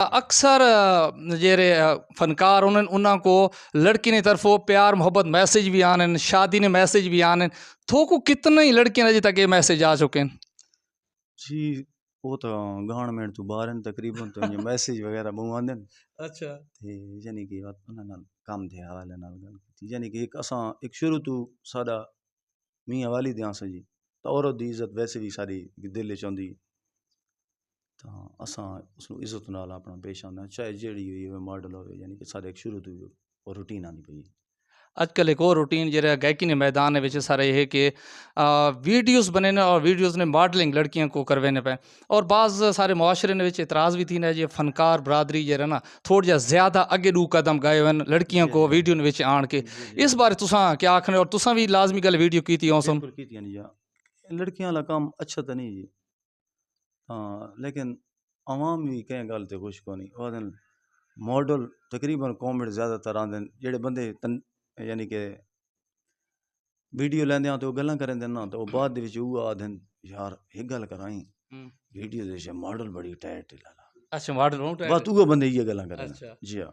अक्सर जेरे फनकार उन्होंने को लड़की ने तरफों प्यार मोहब्बत मैसेज भी आने शादी ने मैसेज भी आने थो को कितने ही लड़कियां अजे तक ये मैसेज आ चुके हैं जी वो तो गवर्नमेंट तो बाहर तकरीबन तो ये मैसेज वगैरह बहु आंदे अच्छा ते यानी कि उन्हां नाल काम दे हवाले नाल गल कीती यानी कि एक असां एक शुरू तो साडा मियां वाली दियां सजी तो औरत दी इज्जत वैसे भी सारी दिल च आंदी ਤਾਂ ਅਸਾਂ ਉਸਨੂੰ ਇੱਜ਼ਤ ਨਾਲ ਆਪਣਾ ਪੇਸ਼ ਆਉਂਦਾ ਚਾਹੇ ਜਿਹੜੀ ਹੋਈ ਹੋਵੇ ਮਾਡਲ ਹੋਵੇ ਯਾਨੀ ਕਿ ਸਾਡੇ ਇੱਕ ਸ਼ੁਰੂ ਤੋਂ ਉਹ ਰੂਟੀਨ ਆਉਂਦੀ ਪਈ आजकल एक और रूटीन जरा गायकी ने मैदान है सारा ये है कि वीडियोस बने ने और वीडियोस ने मॉडलिंग लड़कियों को करवाने पे और बाज़ सारे मुआशरे ने इतराज़ भी थी ना जो फनकार बरादरी जरा ना थोड़ा जा ज़्यादा अगे दू कदम गए हुए लड़कियों को वीडियो ने आन के इस बारे तुसा क्या आखने और तुसा भी लाजमी गल वीडियो की थी औसम बिल्कुल कीतियां नहीं जा लड़कियां वाला काम अच्छा तो नहीं जी हाँ लेकिन आवाम भी कई गल ते खुश को नहीं ओह्दे मॉडल तकरीबन कॉमेंट ज़्यादातर आंदे जेह्ड़े बंदे यानी कि वीडियो लैंदे आ तो गल्लां करन ना तो बाद दे विच उह आखदे यार एक गल करां वीडियो दे मॉडल बड़ी टाइट लाला अच्छा मॉडल बस उह बंदे इ'यै गल्लां करन अच्छा जी हाँ